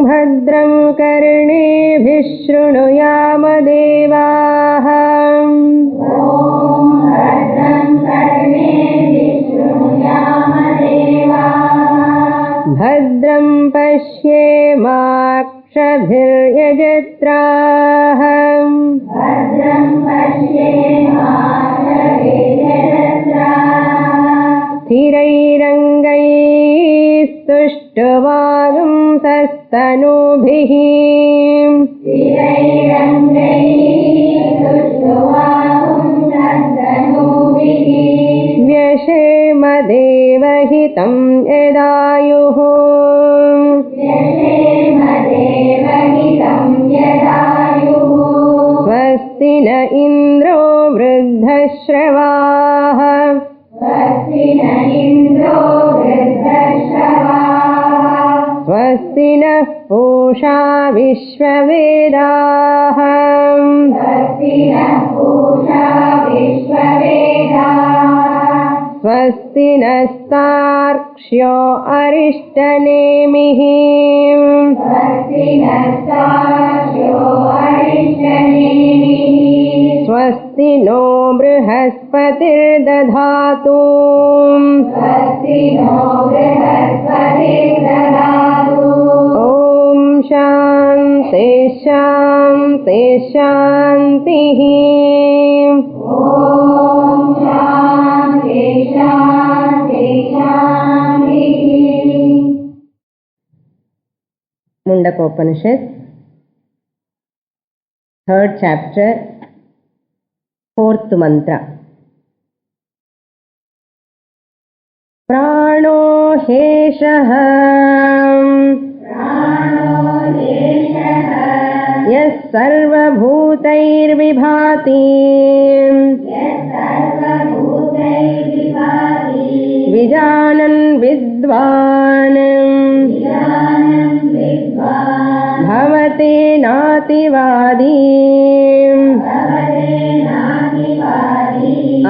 भद्रं कर्णेभिः शृणुयाम देवाः भद्रं पश्येमाक्षभिर्यजत्राः स्थिरैरङ्गैस्तुष्टुवागुंसस्तनूभिः व्यशेम देवहितं यदायुः स्वस्ति न इन्द्रो वृद्धश्रवाः स्वस्ति नः पूषा विश्ववेदाः स्वस्ति नस्तार्क्ष्यो अरिष्टनेमिः स्वस्ति नो बृहस्पतिर्दधातु ॐ शान्ति शान्ति शान्तिः Mundakopanishad 3rd chapter 4th mantra प्राणो हेषः यः सर्वभूतैर्विभाति विजानन् विद्वान् भवते नातिवादी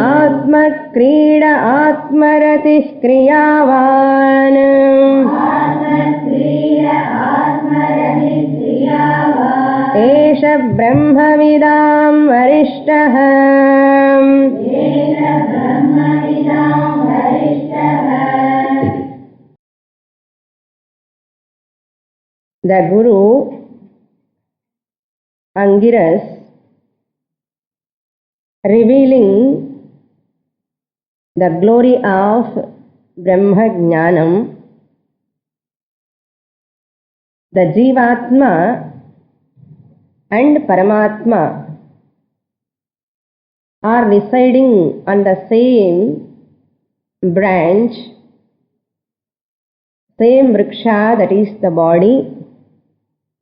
आत्मक्रीड आत्मरतिः क्रियावान् एष ब्रह्मविदां वरिष्ठः The Guru Angiras revealing the glory of Brahma Jnanam, the Jivatma and Paramatma are residing on the same branch, same vriksha, that is the body.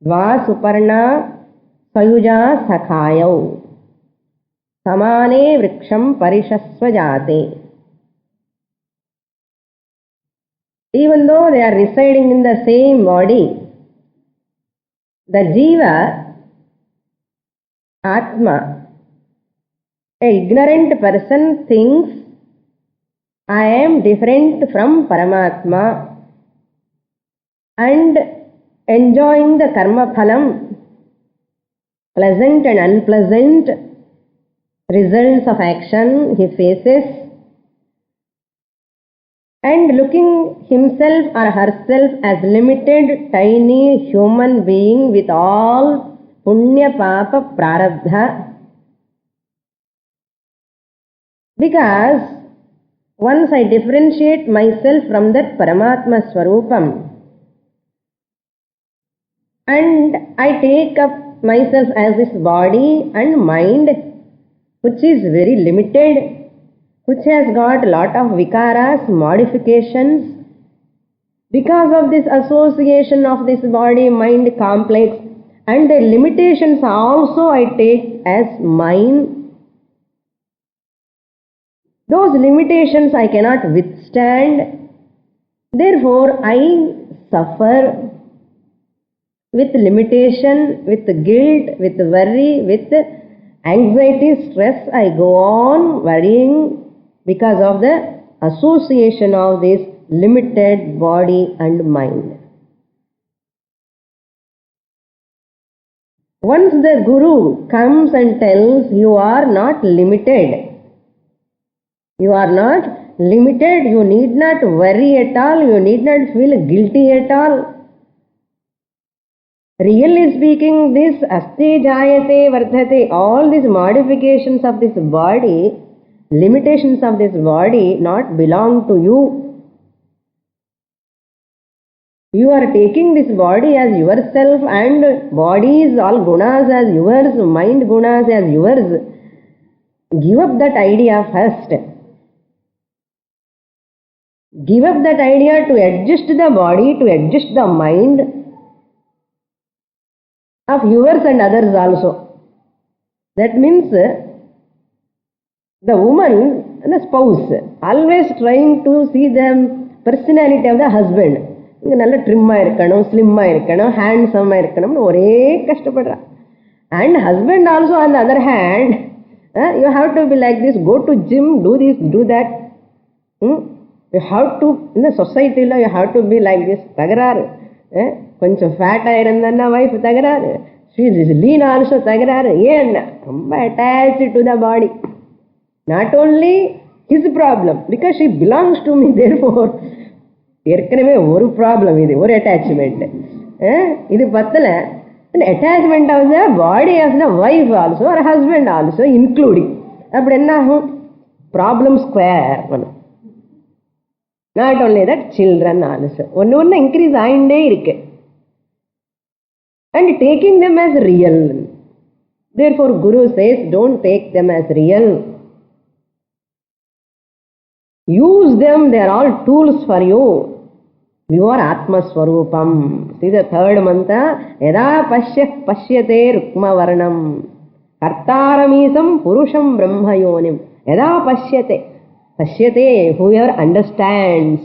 Va suparna sayuja sakhayau samane vriksham parishasvajate. Even though they are residing in the same body, the jiva, atma, a ignorant person thinks I am different from Paramatma and enjoying the karma phalam, pleasant and unpleasant results of action he faces, and looking himself or herself as limited, tiny human being with all punya papa prarabdha, because once I differentiate myself from that Paramatma Swarupam and I take up myself as this body and mind, which is very limited, which has got a lot of vikaras, modifications, because of this association of this body mind complex, and the limitations also I take as mine. Those limitations I cannot withstand, therefore I suffer with limitation, with guilt, with worry, with anxiety, stress. I go on worrying because of the association of this limited body and mind. Once the Guru comes and tells you are not limited, you are not limited, you need not worry at all, you need not feel guilty at all. Really speaking, this asti jayate vardhate, all these modifications of this body, limitations of this body not belong to you. You are taking this body as yourself and bodies, all gunas as yours, mind gunas as yours. Give up that idea first. Give up that idea to adjust the body, to adjust the mind of yours and others also. That means the woman and the spouse always trying to see the personality of the husband. நல்ல ட்ரிம்மாக இருக்கணும், ஸ்லிம்மாக இருக்கணும், ஹேண்ட்ஸமாக இருக்கணும்னு ஒரே கஷ்டப்படுறா. And husband also on the other hand you have to be like this, go to gym, do this, do that. You have to, இந்த சொசைட்டியில் you have to be like this. தகராறு. கொஞ்சம் ஃபேட்டாக இருந்தன்னா வைஃப் தகராறு, லீன் ஆல்சோ தகராறு. ஏன்னா ரொம்ப attach to the body. Not only his problem, because she belongs to me, therefore ஏற்கனவே ஒரு ப்ராப்ளம், இது ஒரு அட்டாச்மெண்ட். இது பத்தல, attachment of the body of the wife also or husband also including. அப்படி என்ன ஆகும்? ப்ராப்ளம் ஸ்கொயர் பண்ணும். Not only that, children also ஒன்று ஒன்று இன்க்ரீஸ் ஆகிண்டே இருக்கு. And taking them as real. Therefore guru says, don't take them as real. Use them, they are all tools for you. You are Atma Swarupam. See the third mantra, Yada Pashyate Rukma Varnam Kartaramisam Purusham Brahma Yonim. Yada Pashyate, whoever understands.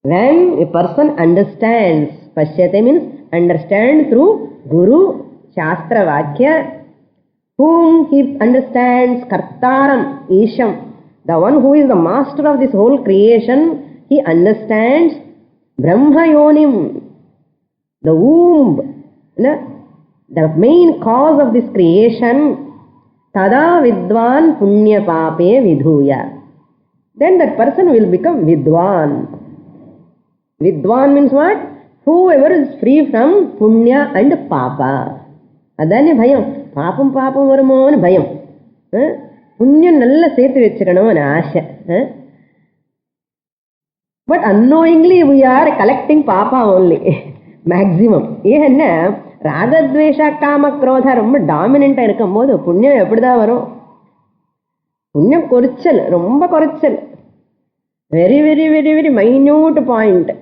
When a person understands, Pashyate means understand through Guru, Shastra Vakya, whom he understands, Kartaram, Isham. The one who is the master of this whole creation, he understands Brahma Yonim, the womb, the main cause of this creation. Tada Vidwan Punya Pape Vidhuya. Then that person will become Vidwan. Vidwan means what? Whoever is free from Punya and Papa. Adani Bhayam. Papam Papam Varmon Bhayam. புண்ணியம் நல்லா சேர்த்து வச்சுக்கணும்னு ஆசை. But annoyingly we are collecting பாப்பா only maximum. ஏன்னா ராகத்வேஷ காம குரோதா ரொம்ப டாமினண்டா இருக்கும் போது புண்ணியம் எப்படிதான் வரும்? புண்ணியம் குறைச்சல், ரொம்ப குறைச்சல். Very very very very minute point.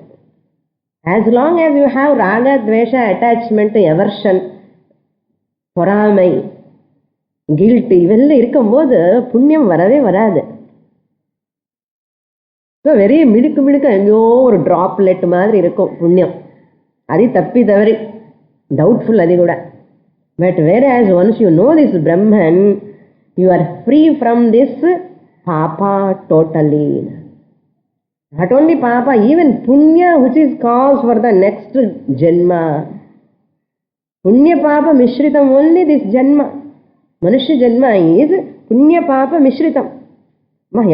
As long as you have ராகத்வேஷ அட்டாச்மெண்ட், எவர்ஷன், பொறாமை, கில்ட்டி இவெல்லாம் இருக்கும்போது புண்ணியம் வரவே வராது. ஸோ வெரி மிடுக்கு மிடுக்க எங்கேயோ ஒரு ட்ராப்லெட் மாதிரி இருக்கும் புண்ணியம். அது தப்பி தவறி டவுட்ஃபுல் அது கூட. But where as once you know this Brahman, you are free from this பாபா டோட்டலி. நாட் ஓன்லி பாபா, ஈவன் புண்ணிய which is cause for the next ஜென்மா. புண்ணிய பாப மிஸ்ரிதம் ஓன்லி திஸ் ஜென்மா. மனுஷ ஜென்மா இஸ் புண்ணிய பாப மிஸ்ரிதம்.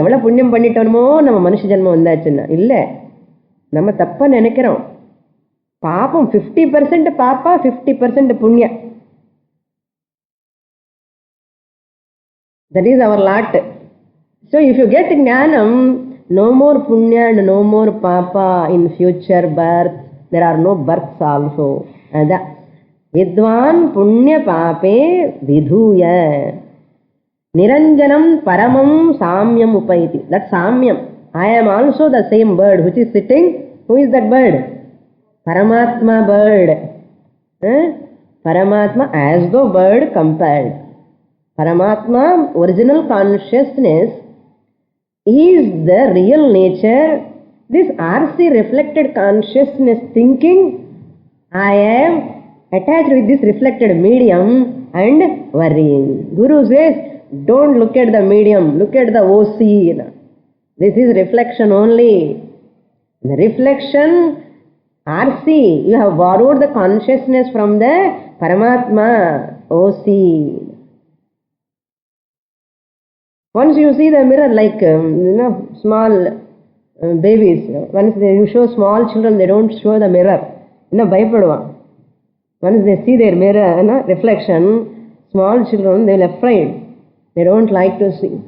எவ்வளோ புண்ணியம் பண்ணிட்டோமோ நம்ம மனுஷ ஜென்மம் வந்தாச்சுன்னா இல்லை, நம்ம தப்பாக நினைக்கிறோம். பாபம் 50% பாப்பா, 50% புண்ணிய. That is our lot. So if you get ஞானம், no more punya and no more papa in future birth. There are no births also. Ada Vidwan punya pape vidhuya niranjanam paramam samyam upaiti. That samyam, I am also the same bird which is sitting. Who is that bird? Paramatma bird. Paramatma as though bird compared. Paramatma original consciousness is the real nature. This RC reflected consciousness thinking, I am attached with this reflected medium and worrying. Guru says, don't look at the medium, look at the OC. This is reflection only. The reflection RC, you have borrowed the consciousness from the Paramatma, O see. Once you see the mirror, like small babies, once you show small children, they don't show the mirror. Bhayapaduva. Once they see their mirror reflection, small children, they will afraid. They don't like to see.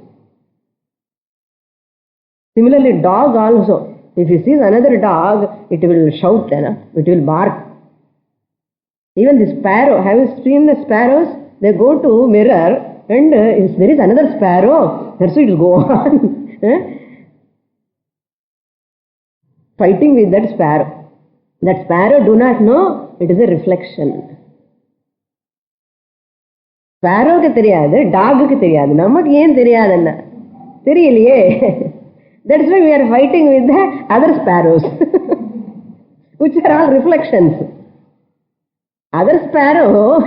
Similarly, dog also. If he sees another dog, it will shout, it will bark. Even the sparrow, have you seen the sparrows? They go to mirror and if there is another sparrow, that's why it will go on. Fighting with that sparrow. That sparrow do not know it is a reflection. Sparrow ku theriyadu, dog ku theriyadu. Namakku yen theriyadunna? Theriyaliye. That's why we are fighting with the other sparrows, which are all reflections. Other sparrow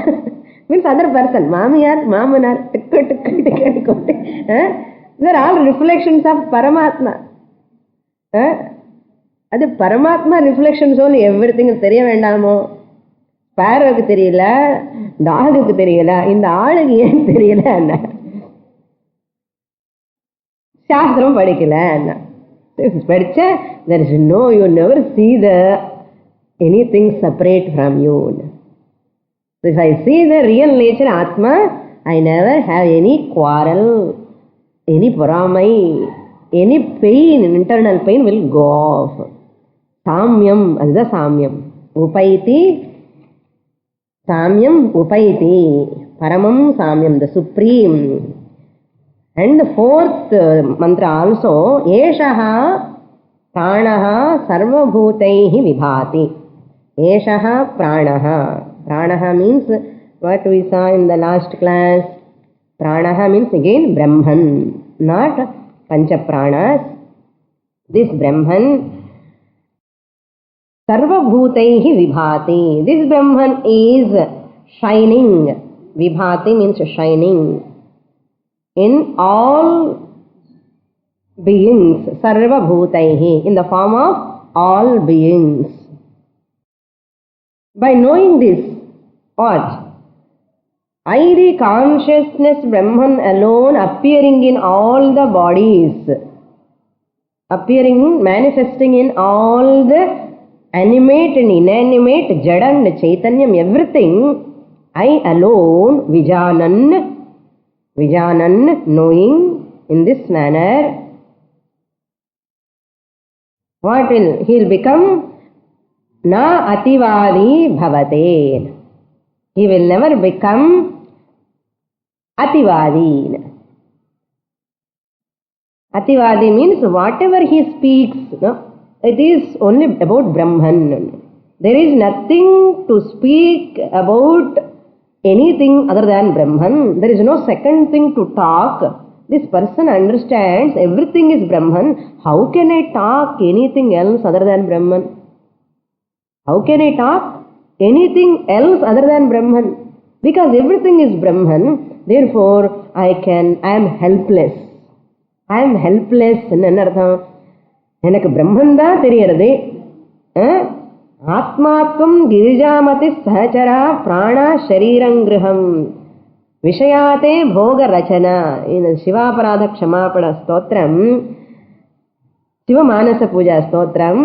means other person. Mamiyar, Mamanar, tikku. They are all reflections of Paramatma. That Paramatma reflections only, everything is theriya vendamo. Sparrow ku theriyala, dog ku theriyala, inda aalukku yen theriyala anna. Shastram padikala. There is no, you never see anything separate from you. So if I see the real nature Atma, I never have any quarrel, any paramai, any pain, internal pain will go off. Samyam, that's the Samyam. Upaiti, Samyam Upaiti, Paramam Samyam, the supreme. And the fourth mantra also, Eshaha Pranaha Sarvabhutaihi Vibhati. Eshaha Pranaha. Pranaha means what we saw in the last class. Pranaha means again Brahman, not Pancha Pranas. This Brahman Sarvabhutaihi Vibhati. This Brahman is shining. Vibhati means shining. In all beings, Sarva Bhutaihi, in the form of all beings. By knowing this, what? I, the consciousness Brahman alone, appearing in all the bodies, appearing, manifesting in all the animate and inanimate, Jada and Chaitanyam, everything, I alone, Vijanan, knowing in this manner, what will he will become? Na ativadi bhavate. He will never become ativadi. Ativadi means whatever he speaks, it is only about Brahman. There is nothing to speak about anything other than Brahman. There is no second thing to talk. This person understands everything is Brahman. How can I talk anything else other than Brahman? How can I talk anything else other than Brahman? Because everything is Brahman, therefore I am helpless. I am helpless. எனக்கு பிரம்மன் தான் தெரியறது. ஆத்மாத்வம் கிரிஜாமதி சஹச்சரா பிராணா ஷரீரங்கிருஹம் விஷயாதே போக ரச்சனா. இந்த சிவாபராத க்ஷமாபண ஸ்தோத்திரம், சிவமானச பூஜா ஸ்தோத்திரம்.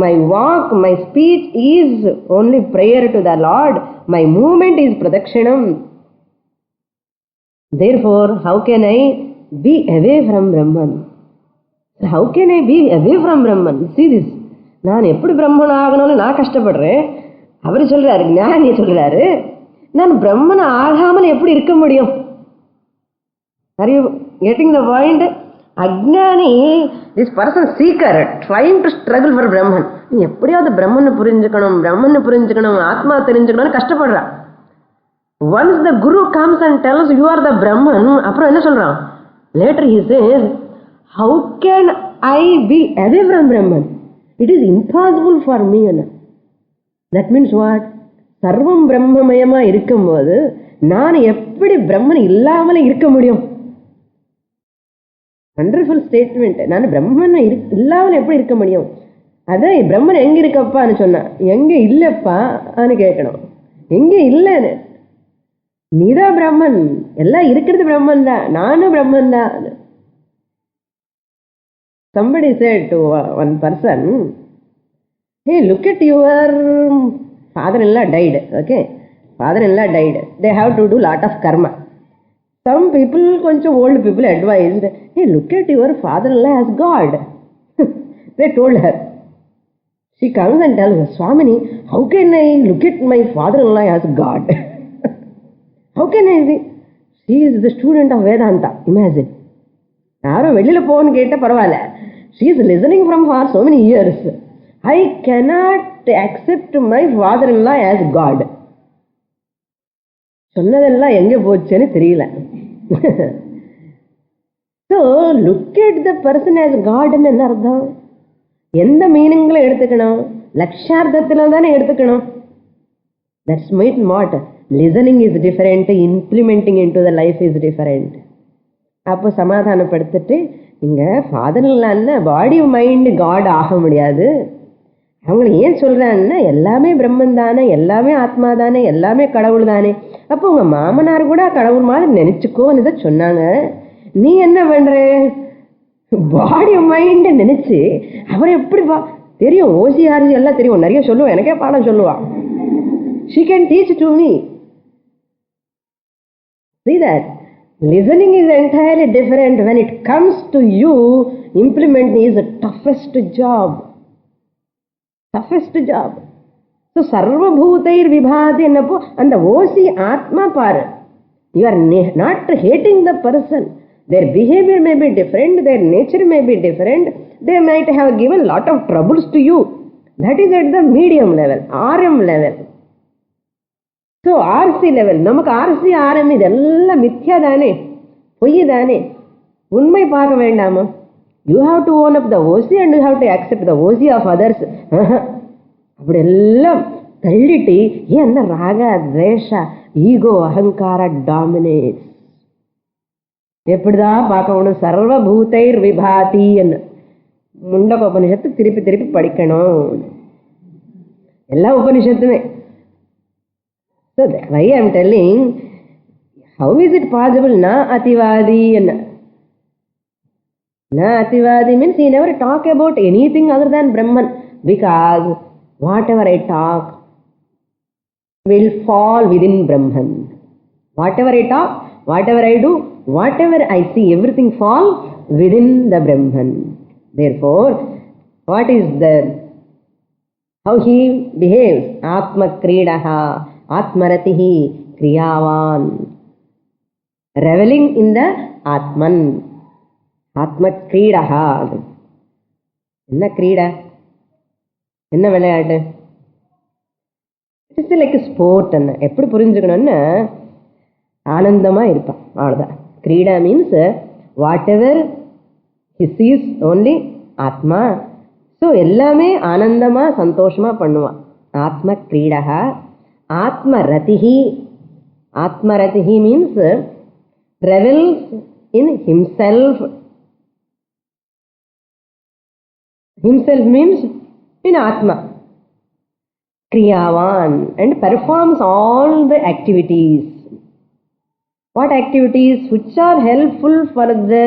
My walk, my speech is only prayer to the Lord. My movement is pradakshinam. Therefore, how can I be away from Brahman? How can I be away from Brahman? See this. நான் எப்படி பிரம்மன் ஆகணும்னு நான் கஷ்டப்படுறேன். அவர் சொல்றாரு, ஞானி சொல்றாரு, நான் பிரம்மன் ஆகாமல் எப்படி இருக்க முடியும்? Are you getting the point? Ajnani, this person seeker, trying to struggle for Brahman. நீ எப்படியாவது பிரம்மனை புரிஞ்சுக்கணும், ஆத்மா தெரிஞ்சுக்கணும்னு கஷ்டப்படுறா. Once the Guru comes and tells you are the Brahman, அப்புறம் என்ன சொல்றான்? Later he says, how can I be away from Brahman? It is impossible for me. That means what? சர்வம் பிரம்மமயமா இருக்கும்போது நான் எப்படி பிரம்மன் இல்லாமல இருக்க முடியும்? Wonderful statement. நான் பிரம்மன் இல்லாமல் எப்படி இருக்க முடியும்? அதான் பிரம்மன் எங்க இருக்கப்பா சொன்னா, எங்க இல்லப்பான்னு கேட்கணும். எங்கே இல்லைன்னு. நீதான் பிரம்மன், எல்லாம் இருக்கிறது பிரம்மன் தான், நானும் பிரம்மன் தான். Somebody said to one person, hey, look at your father-in-law died, okay? Father-in-law died. They have to do lot of karma. Some people, కొంచెం old people advised, hey, look at your father-in-law as God. They told her. She comes and tells her, Swamini, how can I look at my father-in-law as God? How can I see? She is the student of Vedanta. Imagine. யாரும் வெளியில போன்னு கேட்ட பரவாயில்ல. She is listening from for so many years. I cannot accept my father-in-law as God. சொன்னதெல்லாம் எங்க போச்சுன்னு தெரியல. So look at the person as God ன்னு என்ன அர்த்தம்? எந்த மீனிங்ல எடுத்துக்கணும்? லட்சார்த்தத்துல தானே எடுத்துக்கணும். That's meant not. Listening is different, implementing into the life is different. அப்போ சமாதானப்படுத்திட்டு, இங்க ஃபாதர்லான்னு பாடி மைண்ட் காட் ஆக முடியாது. அவங்களை ஏன் சொல்றாங்கன்னா, எல்லாமே பிரம்மன் தானே, எல்லாமே ஆத்மா தானே, எல்லாமே கடவுள் தானே. அப்போ உங்க மாமனார் கூட கடவுள் மாதிரி நினைச்சுக்கோன்னு தான் சொன்னாங்க. நீ என்ன பண்ற? பாடி மைண்ட் நினைச்சு அவரை எப்படி தெரியும், ஓசிஆர்ஜி எல்லாம் தெரியும், நிறைய சொல்லுவான், எனக்கே பாடம் சொல்லுவான். She can teach to me. See that? Listening is entirely different. When it comes to you, implement is the toughest job. Toughest job. So, sarva bhutair vibhati ennapo, and the osi atma paru. You are not hating the person. Their behavior may be different, their nature may be different. They might have given lot of troubles to you. That is at the medium level, RM level. So, RC level, நமக்கு RC RM இதெல்லாம் மித்யா தானே, பொய் தானே, உண்மை பார்க்க வேண்டாமா? You have to own up the OC and you have to accept the OC of others. அப்படி எல்லாம் தள்ளிட்டு என்ன ராக துவேஷ ஈகோ அகங்கார டாமினேட்ஸ். எப்படிதான் பார்க்கணும்? சர்வபூதைர் விபாதி என்ன முண்டக உபனிஷத்து திருப்பி திருப்பி படிக்கணும், எல்லா உபனிஷத்துமே. So why I am telling, how is it possible? Na ativadi and na ativadi means he never talk about anything other than Brahman, because whatever I talk will fall within Brahman. Whatever I talk, whatever I do, whatever I see, everything fall within the Brahman. Therefore, what is the, how he behaves? Atma kridaha, Atmaratihi, Kriyavan. Reveling in the Atman. Atma Kridaha. Enna Krida? Enna vilayadu? It is like a sport. Eppudu purinjukkanumna aanandama iruppa. Avladha. Krida means whatever he sees only Atma. So ellame aanandama santoshama pannuva. Atma Kridaha. Atmaratihi. Atmaratihi means revels in himself. Himself means in Atma. Kriyavan, and performs all the activities. What activities? Which are helpful for the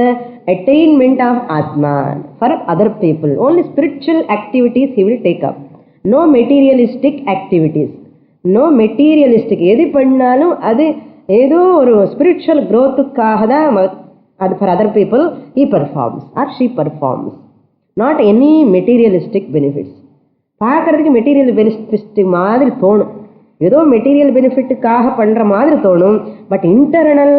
attainment of Atma, for other people. Only spiritual activities he will take up. No materialistic activities. No materialistic. எது பண்ணாலும் அது ஏதோ ஒரு spiritual growthக்காக தான் அது for other people he performs or she performs. Not any materialistic benefits. பார்க்கறதுக்கு material benefit மாதிரி தோணும், ஏதோ மெட்டீரியல் பெனிஃபிட்டுக்காக பண்ற மாதிரி தோணும். But internal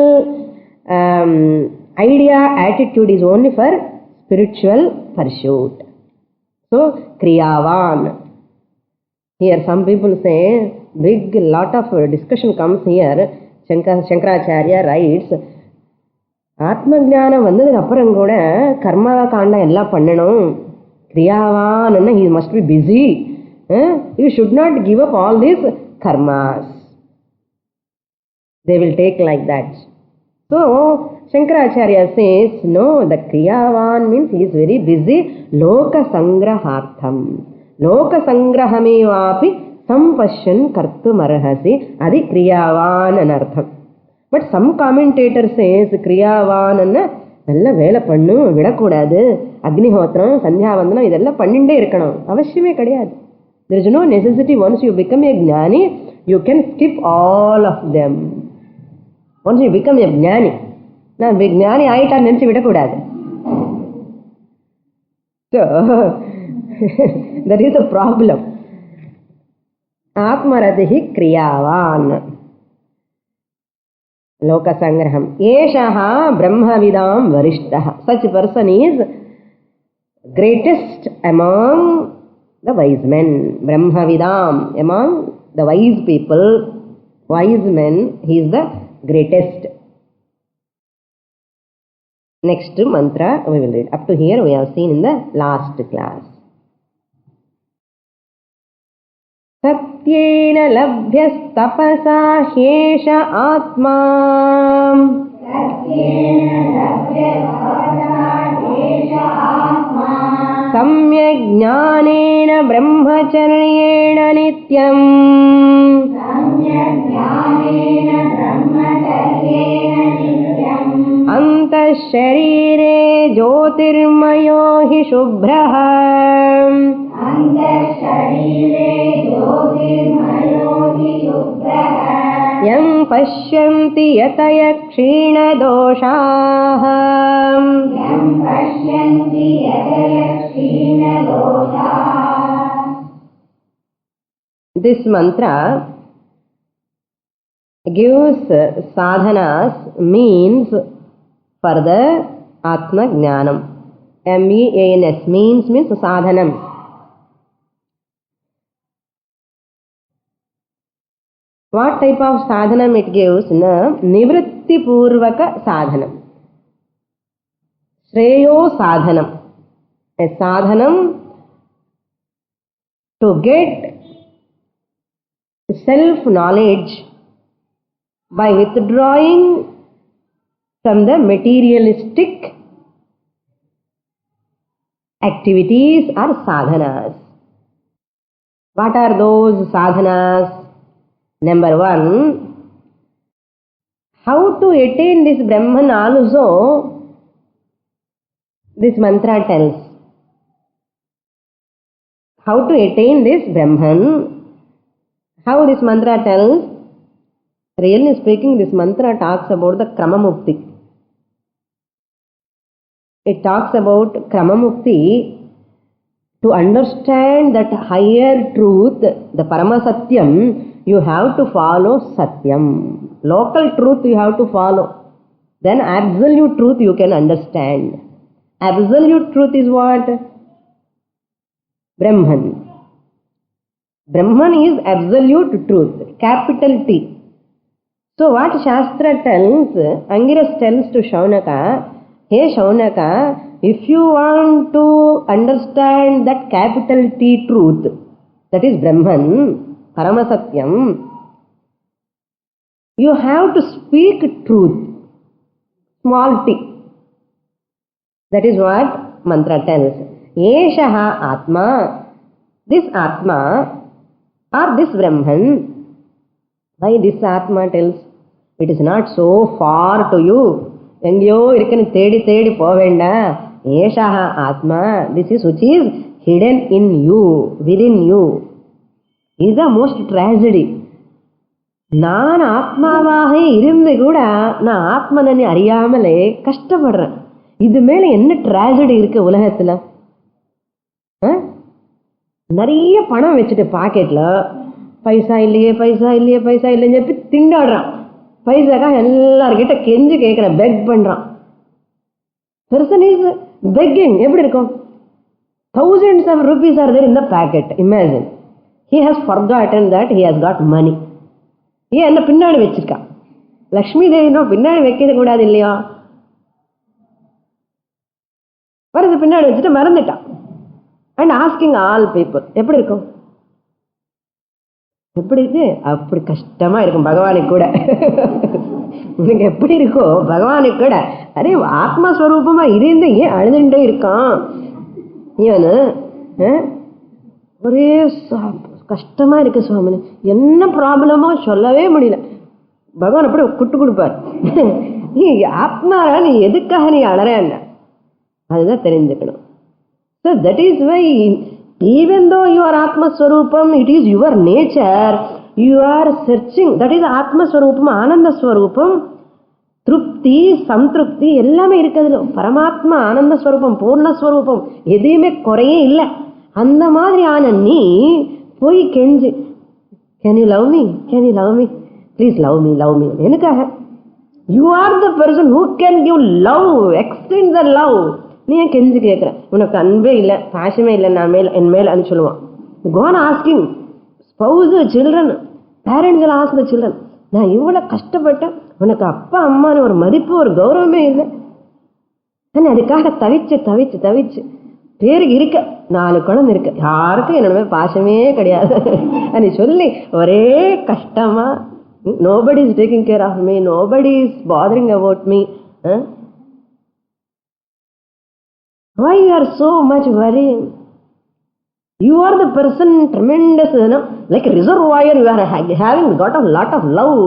idea attitude is only for spiritual pursuit. So கிரியாவான். Here some people say, big lot of discussion comes here. Shankaracharya writes, ஆத்ம ஞானம் வந்ததுக்கு அப்புறம் கூட கர்மா காண்டம் எல்லாம் பண்ணணும். கிரியாவான், he must be busy. You should not give up all these karmas. They will take like that. So Shankaracharya says, no, the kriyavan means he is very busy. Loka sangrahartham. Loka sangrahamevapi Sampashyan kartumarhasi, adi kriyavan anartham. But some commentator says kriyavan anna nalla vela pannu vidakudadu, agnihotram, sandhyavandanam idella panninde irukkanum, avashyame kadiyadu. There is no necessity. Once you become a jnani, you can skip all of them. Once you become a jnani, na jnani aita nenchi vidakudadu. So that is a problem. Atmaratihi kriyavan. Loka sangraham. Eshaha brahmavidam varishtaha. Such person is greatest among the wise men. Brahmavidam, among the wise people, wise men, he is the greatest. Next mantra we will read. Up to here we have seen in the last class. Satyena labhyastapasa hyesha atma. Samyak jnanena brahmacharyena nityam. Antah sharire jyotirmayo hi shubhraha. Yam pashyanti yataya kshina doshaha. This mantra gives sadhanas, means for the Atma Jnanam. MEANS, means sadhanam. What type of sadhanam it gives? Nivritti purvaka sadhanam. Shreyo sadhanam. A sadhanam to get self-knowledge by withdrawing from the materialistic activities are sadhanas. What are those sadhanas? Number 1, how to attain this Brahman also this mantra tells. How to attain this Brahman, how this mantra tells. Really speaking, this mantra talks about the Krama Mukti. It talks about Krama Mukti. To understand that higher truth, the Parama Satyam, you have to follow Satyam. Local truth you have to follow. Then absolute truth you can understand. Absolute truth is what? Brahman. Brahman is absolute truth, capital T. So what Shastra tells, Angiras tells to Shaunaka, hey Shaunaka, if you want to understand that capital T truth, that is Brahman, Paramasatyam, you have to speak truth, small t. That is what mantra tells. Eshaha Atma, this Atma or this Brahman. Why this Atma tells? It is not so far to you. Engyo irukani tedi povenda. Eshaha Atma, this is which is hidden in you, within you. Is the most tragedy. நான் ஆத்மாவாக இருந்து கூட நான் ஆத்மனனை அறியாமலே கஷ்டப்படுறேன். இது மேல என்ன ட்ராஜடி இருக்கு உலகத்துல? நிறைய பணம் வச்சுட்டு பாக்கெட்ல பைசா இல்லையே பைசா இல்லையே பைசா இல்லைன்னு சொல்லி திண்டாடுறான். பைசாக்கா எல்லார்கிட்ட கெஞ்சு கேட்கிறான், பெக் பண்றான். Person is begging. எப்படி இருக்கும்? Thousands of rupees are there in the packet. Imagine. He has forgotten that he has got money. ஏன் என்ன பின்னாடி வச்சிருக்கான்? லக்ஷ்மி தேவினோ பின்னாடி வைக்கிறது கூடாது இல்லையா? வருது பின்னாடி வச்சுட்டு மறந்துட்டான். And asking all people. எப்படி இருக்கும்? எப்படி இருக்கு? அப்படி கஷ்டமா இருக்கும் பகவானுக்கு கூட. உனக்கு எப்படி இருக்கோ பகவானுக்கு கூட. அரே ஆத்மஸ்வரூபமா இருந்து ஏன் அழுதுண்டே இருக்கான் இவனு? ஒரே கஷ்டமாக இருக்குது சுவாமி, என்ன ப்ராப்ளமோ சொல்லவே முடியல. பகவான் அப்படி குட்டு கொடுப்பார். நீ ஆத்மாரா, நீ எதுக்காக நீ அலறேன்னா அதுதான் தெரிஞ்சுக்கணும். So that is why even though you are ஆத்மஸ்வரூபம், it is your nature, you are searching. That is ஆத்மஸ்வரூபம், ஆனந்தஸ்வரூபம். திருப்தி சம்திருப்தி எல்லாமே இருக்கிறதுல பரமாத்மா ஆனந்த ஸ்வரூபம், பூர்ணஸ்வரூபம், எதையுமே குறையே இல்லை. அந்த மாதிரி ஆன நீ போய் கெஞ்சு, can you love me, can you love me, please love me, love me. எனக்காக you are the person who can give love, extend the love. நீ ஏன் கெஞ்சு கேட்குற? உனக்கு அன்பே இல்லை, பாசமே இல்லை நான் மேல் என் மேல் அப்படின்னு சொல்லுவான். Gone asking spouse, children, parents எல்லாம் ஆஸ்க் த சில்ட்ரன், நான் இவ்வளோ கஷ்டப்பட்டேன், உனக்கு அப்பா அம்மானு ஒரு மதிப்பு ஒரு கௌரவமே இல்லை, நான் அதுக்காக தவிச்சு தவிச்சு தவிச்சு பேருக்கு இருக்க 4 குழந்தை இருக்கு, யாருக்கும் என்னோட பாசமே கிடையாது அப்படி சொல்லி ஒரே கஷ்டமா, nobody is taking care of me, nobody is bothering about me. Why you are so much worrying? You are the person tremendous, like a reservoir. You are having got a lot of love,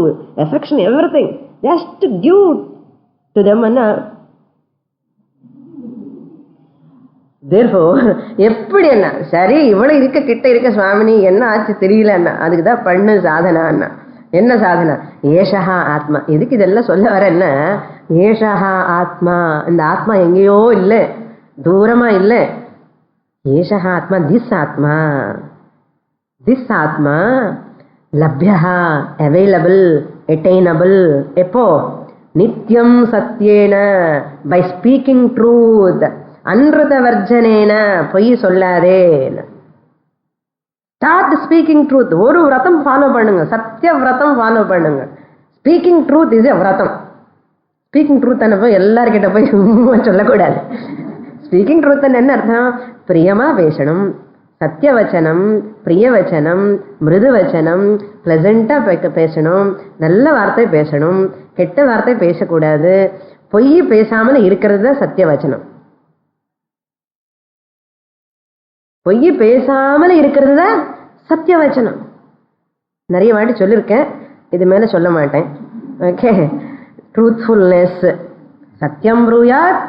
affection, everything. Just give to them. Therefore, எப்படி என்ன சரி இவ்வளவு இருக்க கிட்ட இருக்க சுவாமினி என்ன ஆச்சு தெரியல அண்ணா, அதுக்கு தான் பண்ணு சாதனா அண்ணா. என்ன சாதனா? ஏஷஹா ஆத்மா. எதுக்கு இதெல்லாம் சொல்ல வர என்ன? ஏஷஹா ஆத்மா, இந்த ஆத்மா எங்கேயோ இல்லை, தூரமா இல்லை. ஏஷஹா ஆத்மா, திஸ் ஆத்மா, திஸ் ஆத்மா லப்யா, அவைலபிள், அட்டைனபிள். எப்போ? நித்யம் சத்யேன, பை ஸ்பீக்கிங் ட்ரூத், அன்ருத வர்ஜனேன, பொய் சொல்லாதே. Start speaking truth. ஒரு விரதம் ஃபாலோ பண்ணுங்க, சத்திய விரதம் ஃபாலோ பண்ணுங்க. ஸ்பீக்கிங் ட்ரூத் இஸ் எ விரதம். ஸ்பீக்கிங் ட்ரூத் அனுப்ப எல்லார்கிட்ட போய் சொல்லக்கூடாது. ஸ்பீக்கிங் ட்ரூத் என்ன அர்த்தம்? பிரியமா பேசணும், சத்தியவச்சனம், பிரியவச்சனம், மிருதுவச்சனம், பிளசண்டா பேசணும், நல்ல வார்த்தை பேசணும், கெட்ட வார்த்தை பேசக்கூடாது, பொய் பேசாமல் இருக்கிறது தான் சத்தியவச்சனம். பொய் பேசாமல் இருக்கிறது தான் சத்தியவச்சனம். நிறைய வாட்டி சொல்லியிருக்கேன், இது மேலே சொல்ல மாட்டேன். ஓகே, ட்ரூத்ஃபுல்னஸ், சத்தியம் ப்ரூயாத்,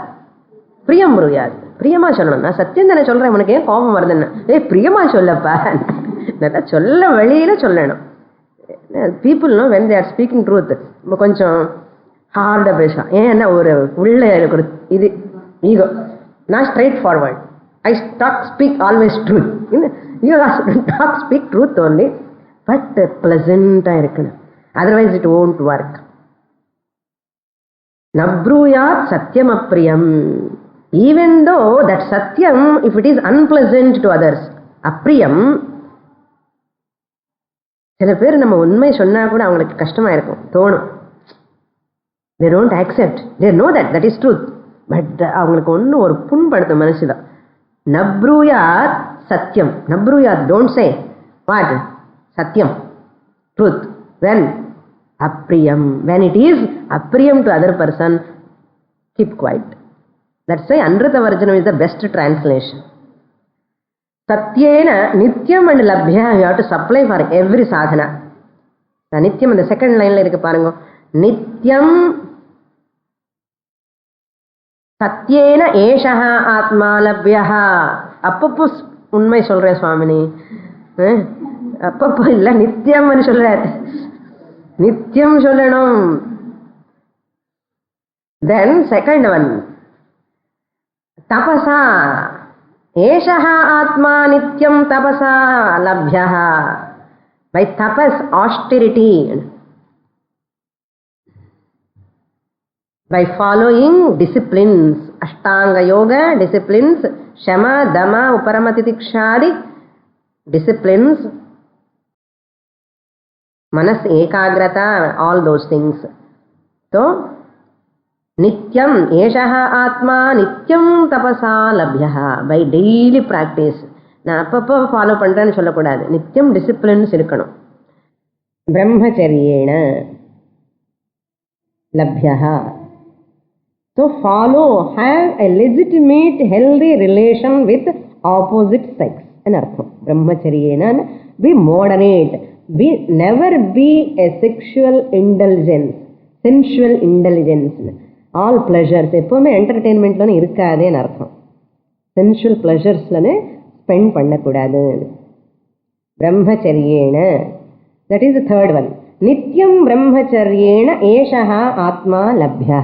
பிரியம் ப்ரூயாத். பிரியமா சொல்லணும். நான் சத்தியம் தானே சொல்றேன், உனக்கு ஏன் கோபம் வருதுன்னு? பிரியமா சொல்லப்பா, நல்லா சொல்ல வழியில சொல்லணும். People know when they are speaking truth கொஞ்சம் ஹார்டாக பேசலாம். ஏன்னா ஒரு உள்ள இருக்கிற இது ஈகோ. நான் straight forward, I speak always truth. You talk, speak truth only, but pleasant irukana. Otherwise it won't work. Nabruyat satyam apriyam. Even though that satyam, if it is unpleasant to others, apriyam. சில பேர் நம்ம உண்மை சொன்னா கூட அவங்களுக்கு கஷ்டமா இருக்கும், தோணும். They don't accept. They know that is truth, but அவங்களுக்கு ஒன்றும் ஒரு புண்படுத்தும் மனசுதான். Nabruyat satyam. Nabruyat, don't say. What? Satyam, truth. When? Apriyam. When it is apriyam to other person, keep quiet. That's why Anrita Varjanam is the best translation. Satyena nityam and labhya, you have to supply for every sadhana. Nityam in the second line la irukku paarenga. Nityam சத்யேன ஏஷஹா ஆத்மா லப்யஹா. அப்பப்போ உண்மை சொல்றேன் சுவாமினி, அப்பப்போ இல்லை, நித்தியம் சொல்றாரு, நித்தியம் சொல்லணும். Then second one தபசா. ஏஷஹா ஆத்மா நித்தியம் தபசா லப்யஹா. பை தபஸ், austerity, by following disciplines, ashtanga yoga disciplines, shama, dama, uparamatitikshadi disciplines, manas ekagrata, all those things. So nityam eshaha atma nityam tapasa labhyaha. By daily practice. நான் அப்பப்போ ஃபாலோ பண்ணுறேன்னு சொல்லக்கூடாது, நித்தியம் disciplines இருக்கணும். பிரம்மச்சரியேன லப்யஹா. So follow, have a legitimate healthy relation with opposite sex. An artham brahmacharyena be moderate, never be a sensual indulgence. All pleasures எப்பவுமே என்டர்டெயின்மெண்ட்லன்னு இருக்காதேன்னு அர்த்தம். Sensual பிளஷர்ஸ்லன்னு spend பண்ணக்கூடாது. பிரம்மச்சரியேன, that is the third one. நித்யம் பிரம்மச்சரியேன ஏஷா ஆத்மா லப்யா.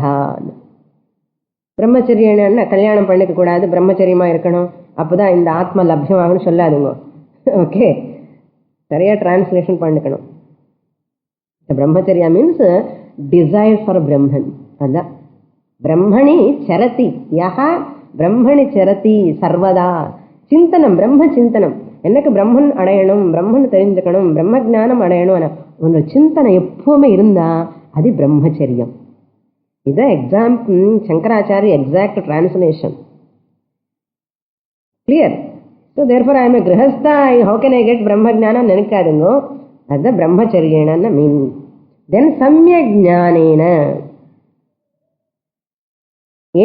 பிரம்மச்சரியேன கல்யாணம் பண்ணிக்க கூடாது, பிரம்மச்சரியமா இருக்கணும், அப்போதான் இந்த ஆத்மா லப்யமாகனு சொல்லாதுங்க. ஓகே, சரியா டிரான்ஸ்லேஷன் பண்ணிக்கணும். பிரம்மச்சரியா மீன்ஸ் டிசைர் ஃபார் பிரம்மன். அதான் பிரம்மணி சரதி யஹா பிரம்மணி சரதி சர்வதா. சிந்தனம், பிரம்ம சிந்தனம், எனக்கு பிரம்மன் அடையணும், பிரம்மன் தெரிஞ்சுக்கணும், பிரம்ம ஜானம் அடையணும், ஒரு சிந்தனை எப்பவுமே இருந்தா அது பிரம்மச்சரியம். இதான் example Shankaracharya exact translation. Clear? So therefore I am a கிரகஸ்தா, ஹவு கேன் ஐ கெட் பிரம்ம ஜானம் நினைக்காதுங்க. அதுதான் பிரம்மச்சரியேன மீன். தென் சம்யக் ஞானேன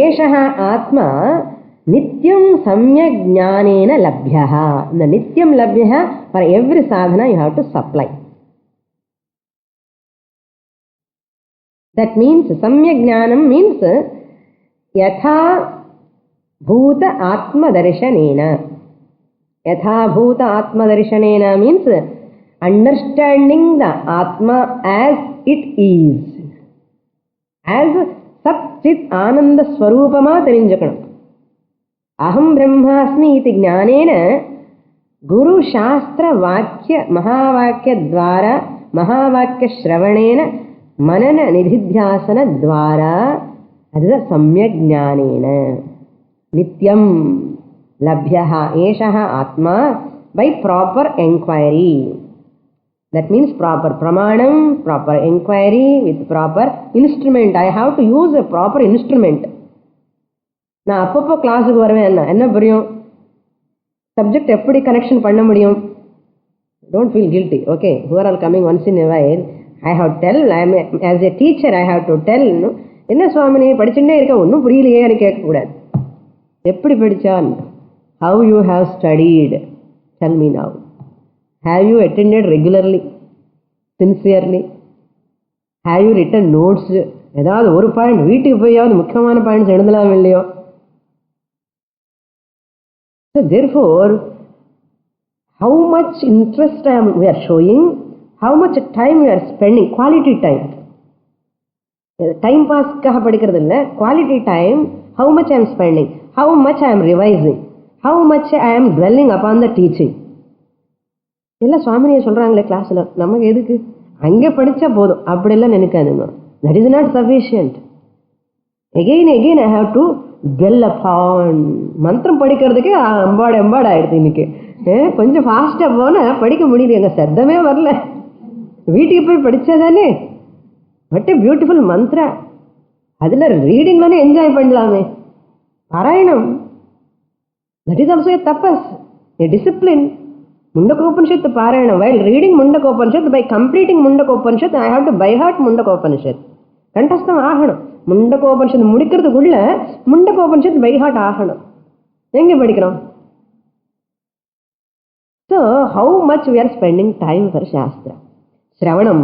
ஏஷः ஆத்மா நித்யம் சம்யக் ஞானேன லப்யः. இந்த நித்யம் லப்யः ஃபார் எவ்ரி சாதனா you have to supply. That means சம்யக் ஞானம் மீன்ஸ் யதா பூத ஆத்மதர்ஷனேன. யதா பூத ஆத்மதர்ஷனேன மீன்ஸ் அண்டர்ஸ்டாண்டிங் த ஆத்மா ஆஸ் இட் ஈஸ், ஆஸ் சத் சித் ஆனந்த ஸ்வரூபமா தெரிஞ்சுக்கணும். அகம் பிரம்மாஸ்மி இது ஞானேன குரு சாஸ்திர வாக்கிய மகாவாக்கிய துவாரா மகாவாக்கிய ஸ்ரவணேன மனன நிதித்தியாசன துவாரா, அதுதான் சம்யக் ஞானேன நித்யம் லப்யः ஏஷः ஆத்மா by proper enquiry. That means proper pramanam, proper inquiry with proper instrument. I have to use a proper instrument. நான் அப்பப்போ கிளாஸுக்கு வருவேன், என்ன புரியும், சப்ஜெக்ட் எப்படி கனெக்ஷன் பண்ண முடியும்? Don't feel guilty. Okay, who are all coming once in a while, I have to tell, as a teacher I have to tell. என்ன சுவாமினி படிச்சுட்டே இருக்க, ஒன்றும் புரியலையே கேட்கக்கூடாது. எப்படி படித்தான்? How you have studied? Tell me now. Have you attended regularly, sincerely? Have you written notes? ஏதாவது ஒரு பாயிண்ட் வீட்டுக்கு போயாவது முக்கியமான பாயிண்ட்ஸ் எழுதலாம் இல்லையோ? So therefore, how much interest we are showing, how much time we are spending, quality time. Time pass-க்காக படிக்கிறது இல்லை, quality time, how much I am spending, how much I am revising, how much I am dwelling upon the teaching. எல்லாம் சுவாமினியை சொல்கிறாங்களே கிளாஸில், நமக்கு எதுக்கு, அங்கே படித்தா போதும் அப்படிலாம் நினைக்காதுங்க. That is not sufficient. Again I have to dwell upon. மந்திரம் படிக்கிறதுக்கே எம்பாடு ஆகிடுது இன்னைக்கு. கொஞ்சம் ஃபாஸ்ட்டாக போனால் படிக்க முடியுது, எங்கள் சத்தமே வரல, வீட்டுக்கு போய் படித்தா தானே. பட் எ பியூட்டிஃபுல் மந்த்ரா, அதில் ரீடிங்லானே என்ஜாய் பண்ணலாமே. பாராயணம், தட் இஸ் ஆல்சோ எ தபஸ், எ discipline. Mundakopanishad Parayana. While reading Mundakopanishad, by completing Mundakopanishad, I have to by heart Mundakopanishad. Kantastham ahana. Mundakopanishad mudikkiradhukulla Mundakopanishad by heart ahana. Enga padikrom? So, how much we are spending time for Shastra? Shravanam,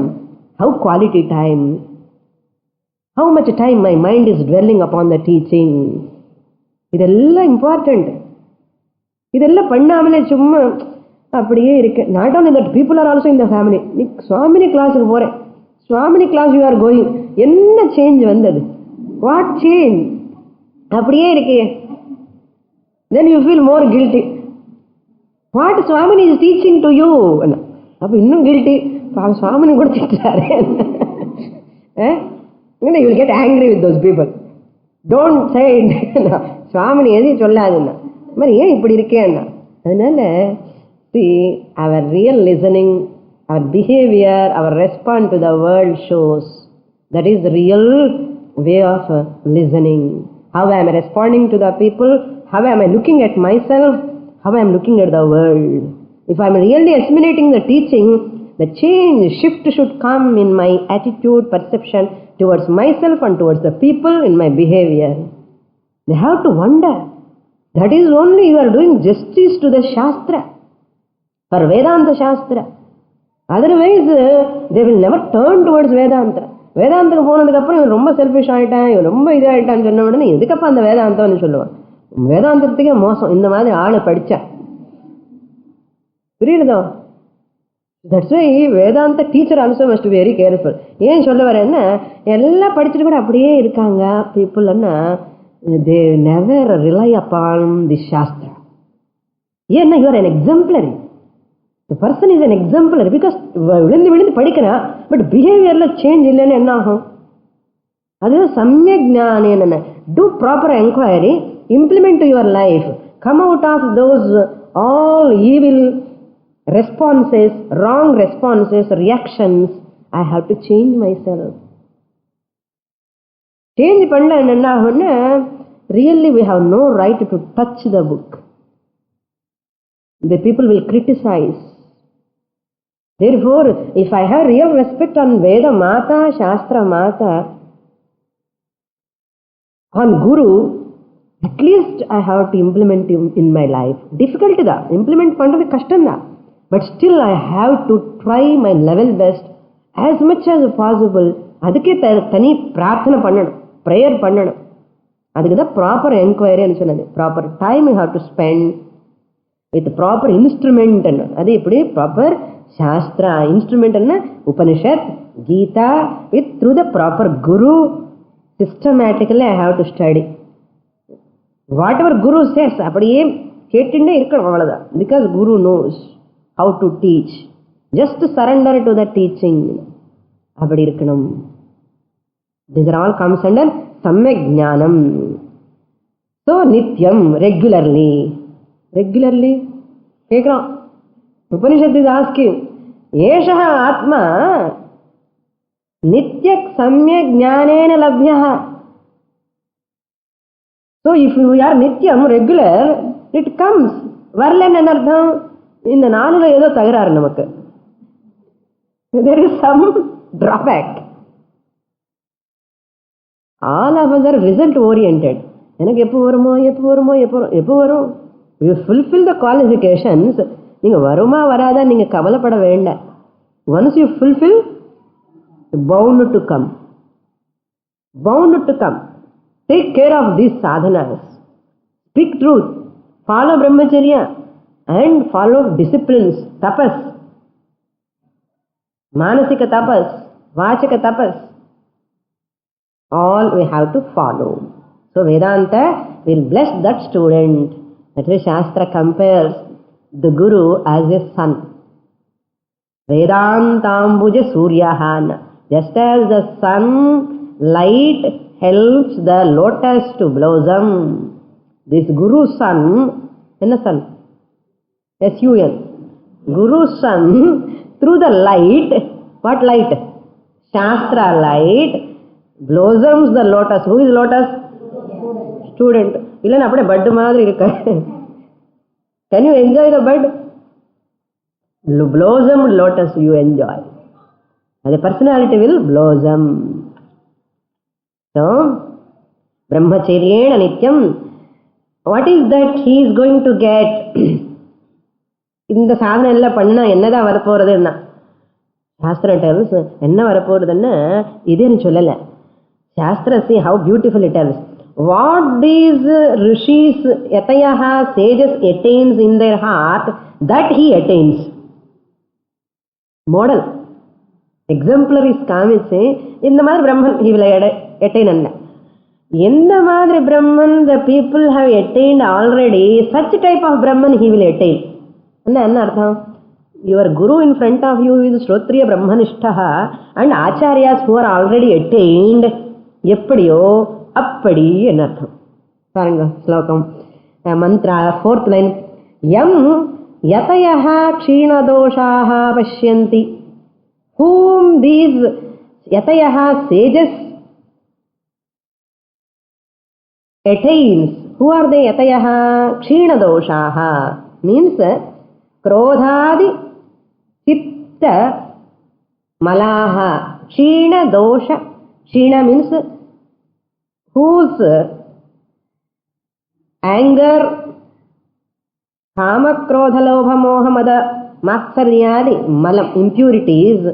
how quality time? How much time my mind is dwelling upon the teaching? Idella important. Idella பண்ணாமலே சும்மா அப்படியே இருக்கு. Not only that, people are also in the family. நீ சுவாமினி கிளாஸுக்கு போகிறேன், சுவாமினி class you are going, என்ன சேஞ்ச் வந்தது? What change? அப்படியே இருக்கே. Then you feel more guilty. What சுவாமினி இஸ் டீச்சிங் டு யூ? அப்போ இன்னும் கில்ட்டி. சுவாமினி கூட திட்டுறாரு. You will get angry with those people. Don't say சுவாமினி எதையும் சொல்லாதுன்னா இது மாதிரி ஏன் இப்படி இருக்கேன்னா. அதனால see, our real listening, our behavior, our response to the world shows that is the real way of listening. How I am responding to the people, how am I looking at myself, how I am looking at the world. If I am really assimilating the teaching, the change, shift should come in my attitude, perception towards myself and towards the people, in my behavior. They have to wonder. That is only you are doing justice to the Shastra. for Vedanta Shastra. Otherwise, they will never turn towards Vedanta. வேதாந்தத்துக்கு போனதுக்கப்புறம் இவன் ரொம்ப selfish ஆகிட்டான், இவன் ரொம்ப இதாகிட்டான்னு சொன்ன உடனே எதுக்கப்பா அந்த வேதாந்தம்னு சொல்லுவான். வேதாந்தத்துக்கே மோசம் இந்த மாதிரி ஆளை படித்தா. புரியுதோ? தட்ஸ் வை வேதாந்த teacher also must be very careful. ஏன் சொல்ல வரேன்னா, எல்லாம் படிச்சுட்டு கூட அப்படியே இருக்காங்க பீப்புள்னா, they never rely upon the சாஸ்திரா. ஏன்னா you are an exemplary. The person is an exemplary because விழுந்து விழுந்து படிக்கிறான், பட் பிஹேவியர்ல சேஞ்ச் இல்லைன்னு என்ன ஆகும்? அதுதான் சமயக் ஞானம். என்னென்ன do proper enquiry, implement to your life, come out of those all evil responses, wrong responses, reactions. I have to change myself. Change பண்ணல என்ன ஆகும்னா, really we have no right to touch the book. The people will criticize. Therefore, if I have real respect on Veda Mata, Shastra Mata, on Guru, at least I have to implement him in my life. Difficult da, implement பண்றது கஷ்டம் தான். But still I have to try my level best as much as possible. அதுக்கே தனி பிரார்த்தனை பண்ணணும், prayer பண்ணணும். அதுக்கு தான் ப்ராப்பர் என்கொயரின்னு சொன்னது. Proper time you have to spend with proper instrument. அது எப்படி ப்ராப்பர் சாஸ்திரா இன்ஸ்ட்ருமெண்ட் என்ன? Upanishad, Gita, with through the proper guru. Systematically I have to study whatever guru says. அப்படியே கேட்டுட்டே இருக்கணும், அவ்வளோதான். Because guru knows how to teach. Just surrender to the teaching. அப்படி இருக்கணும். These are all comes under samyak jnanam. So nityam, regularly. Regularly கேட்கிறோம். Upanishad is asking, ஏஷः ஆத்மா நித்ய சம்யக் ஞானேன லப்யः. So if you are nityam, regular, it comes. வரலன்னு என்ன அர்த்தம்? இந்த நாளில் ஏதோ தகராறு நமக்கு. There is some drawback. All of us are result oriented. எனக்கு எப்போ வருமோ எப்போ வருமோ எப்போ வரும். You fulfill the qualifications. நீங்கள் வருமா வராதா நீங்கள் கவலைப்பட வேண்டாம். Once you fulfill, bound to come. Bound to come. Take care of these sadhanas. Speak truth. Follow brahmacharya. And follow disciplines, tapas, manasika tapas, vachika tapas. All we have to follow. So Vedanta will bless that student. That's why Shastra compares the Guru as a sun. Vedantambuja Suryahana. Just as the sun light helps the lotus to blossom, this Guru sun, enna sun? S-U-N. Guru sun, through the light, what light? Shastra light, blossoms the lotus. Who is lotus? Student. இல்லைன்னா அப்படியே but மாதிரி இருக்க. Can you enjoy the bud? Blossomed lotus you enjoy. The personality will blossom. So, brahmacharyena nityam. What is that he is going to get? இந்த சாதனை எல்லாம் பண்ணா என்னதான் வரப்போறதுன்னா, சாஸ்திரம் tells என்ன வரப்போறதுன்னா இதுன்னு சொல்லல. சாஸ்திரம் see how beautiful it tells. What these rishis, yatayaha, sages attains in their heart, that he attains. Model. Exemplaries காமிச்சு இந்த மாதிரி பிரம்மன் he will attain அல்ல. எந்த மாதிரி பிரம்மன் the people have attained already, such type of Brahman he will attain. என்ன அர்த்தம்? Your Guru in front of you is Shrotriya Brahmanishtaha and Acharyas who are already attained. எப்படியோ அப்படி என்ன அர்த்தம் பாருங்க. ஸ்லோகம் Mantra 4th line. Am யதயஹ க்ஷீணதோஷாஹ பஷ்யந்தி. Whom these yatayaha sages attains. Who are they? Yatayaha kshinadoshaha means krodhadi chitta malaha. Kshina dosha. Kshina means whose anger, kama, krodha, lobha, moha, mada, Matsaryadi, malam, impurities,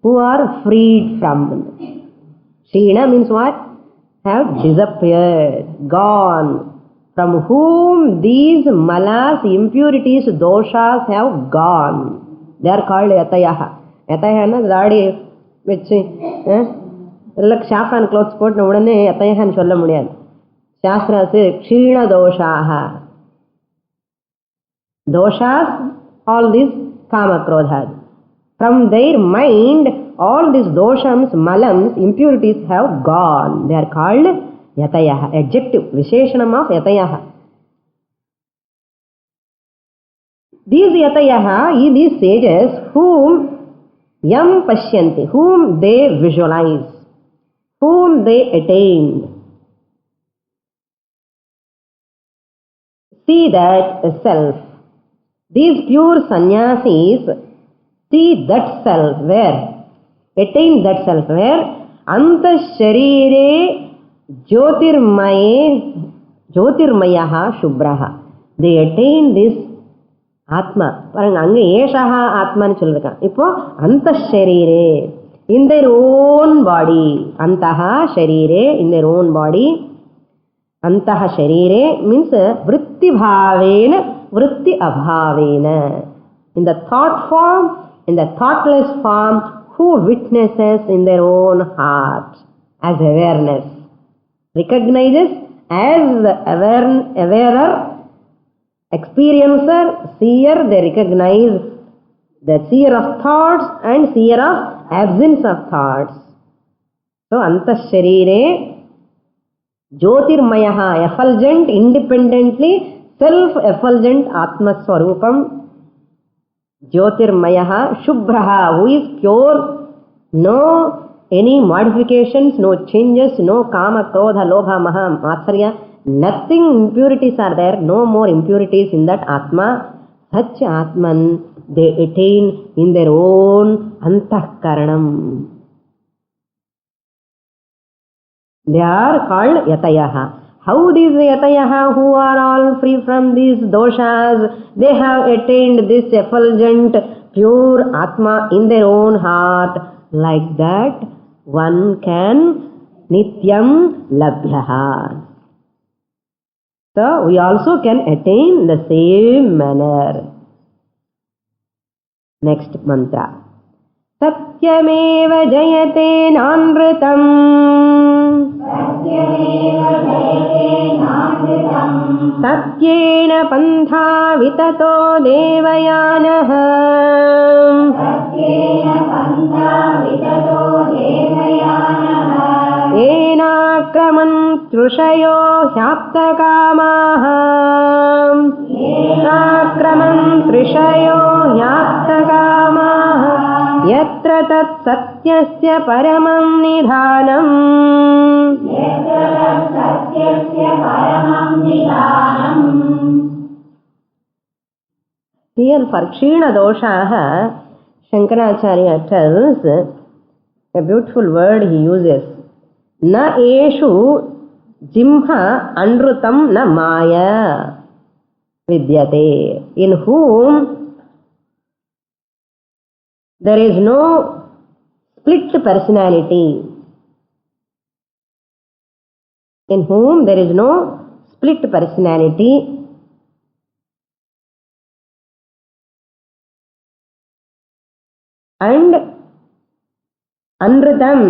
who are freed from. Kshina means what? Have disappeared, gone. From whom these malas, impurities, doshas have gone. They are called yatayaha. Yatayaha na daadi vechi ella shafan clothes put udane yatayaha nu solla mudiyadu. Shastra says kshina doshaha. Doshas, all these kama krodhas. From their mind, all these doshams, malams, impurities have gone. They are called yatayaha. Adjective, visheshanam of yatayaha. These yatayaha, these sages, whom yam pashyanti, whom they visualize, whom they attain. See that self. These pure sannyasis see that self where? Attain that self where? Anta sharire jyotirmayaha shubraha. They attain this Atma. Anga eshaha Atma nu solluka. Ipo anta sharire, in their own body. Antaha sharire, in their own body. Antaha sharire means vritti bhavena, vritti abhavena. In the thought form, in the thoughtless form, who witnesses in their own heart as awareness, recognizes as the awarer, experiencer, seer. They recognize the seer of thoughts and seer of absence of thoughts. So antah sharire jyotirmayaha, effulgent, independently, self-effulgent Atma Swarupam. Jyotirmayaha Shubhraha, who is pure, no any modifications, no changes, no kama, krodha, lobha, maha, matsarya, nothing impurities are there, no more impurities in that Atma. Such Atman they attain in their own antahkaranam. They are called yatayaha. How these yatayaha, who are all free from these doshas, they have attained this effulgent, pure Atma in their own heart. Like that, one can nityam labhyaha. So, we also can attain the same manner. Next mantra. Satyameva jayate nanritam. Satyena pantha vitato devayanaha. Enakramam trushayo hyaptakamaha. Enakramam trushayo hyaptakamaha. Yatra tat satyasya paramam nidhanam. Here for Kshina doshaha, Shankaracharya tells a beautiful word he uses. Na eshu jimha anrutam na maya vidyate. In whom there is no split personality. In whom there is no split personality. And Anritam,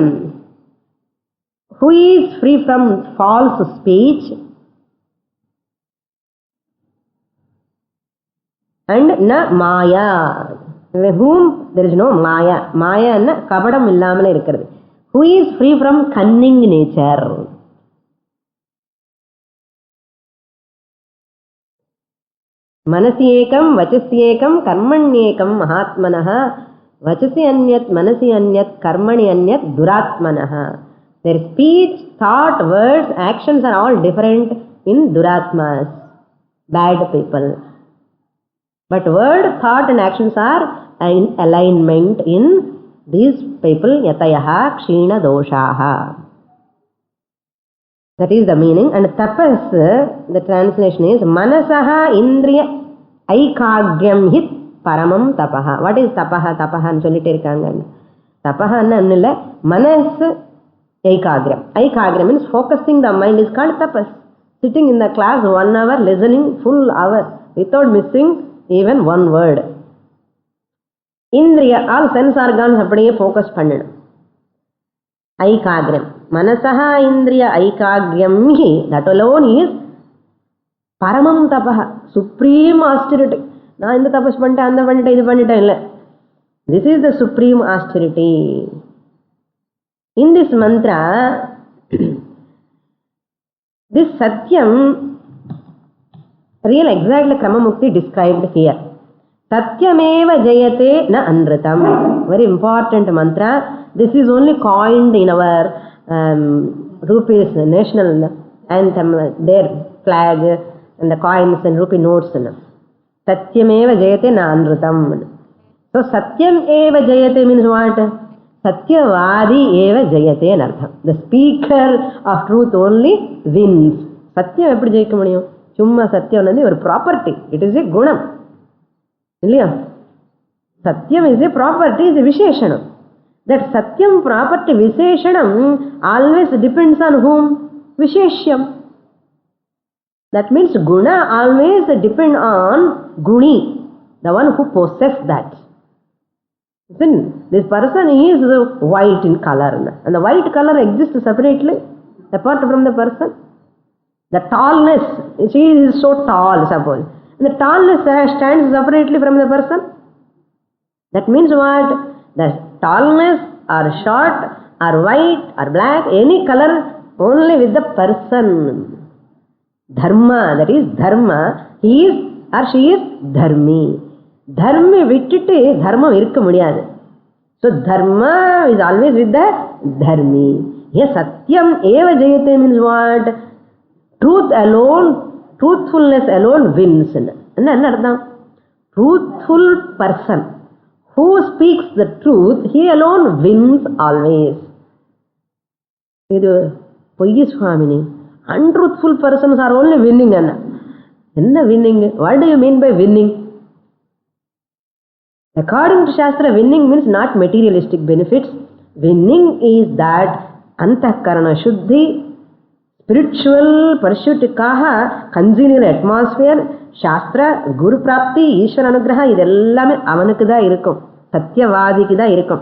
who is free from false speech. And na maya, with whom there is no maya. Maya na kabadam illamane irukkirathu. Who is free from cunning nature. Manasi ekam, vachasi ekam, karmanyekam mahatmanaha. Vachasi anyat, manasi anyat, karmani anyat, duratmanaha. Their speech, thought, words, actions are all different in duratmas, bad people. But word, thought and actions are in alignment in these people, yatayaha, kshina doshaha. That is the meaning. And tapas, the translation is, manasaha indriya aikagyam hit பரமம் தபஹா. What is தபஹா? தபஹான்னு சொல்லிட்டு இருக்காங்க. தபஹான்னு ஒன்றும் இல்லை, மனசு ஏகாகிரம். ஐகாகிரம் means focusing the mind is called தபஸ். Sitting in the class 1 hour, listening full hour without missing even one word. Indriya, all sense organs அப்படியே focus பண்ணணும். ஐகாகிரம், மனசஹா இந்திரிய ஐகாகிரம் ஹி, that alone is பரமம் தபஹ, supreme austerity. நான் இந்த தபஸ் பண்ணிட்டேன், அந்த பண்ணிட்டேன், இது பண்ணிட்டேன் இல்லை. This is the supreme austerity. In this mantra, this Satyam, real exactly Kramamukti described here. Satyameva jayate na anritam. Very important mantra. This is only coined in our rupees, national anthem, their flag and the coins and rupee notes. Satyameva jayate na anritam. So Satyam eva jayate means what? Satyavadi eva jayate in artham. The speaker of truth only wins. Satyam eppadi jayikka mudiyum? Chumma satyam nandi or property. It is a gunam. Illaya? Satyam is a property, is a visheshanam. That satyam property visheshanam always depends on whom? Visheshyam. That means guna always depend on guni, the one who possesses that. Then this person is white in color, and the white color exists separately apart from the person. The tallness, she is so tall, suppose, and the tallness stands separately from the person. That means what? The tallness or short or white or black, any color, only with the person. Dharma, that is dharma, he is or she is dharmi. Dharma விட்டுட்டு தர்மம் இருக்க முடியாது. So dharma is always with the dharmi. Yes, satyam eva jayate means what? Truth alone, truthfulness alone wins. என்ன அர்த்தம்? Truthful person who speaks the truth, he alone wins always. இது பொய் சுவாமினி. Untruthful persons are only winning. என்ன winning? What do you mean by winning? According to Shastra, winning means not materialistic benefits. Winning is that antakarana shuddhi, spiritual pursuit kaha, congenial atmosphere, Shastra, Guru Prapti, Ishvara Anugraha, idellame avanukku da irukum. Satyavadikku da irukum.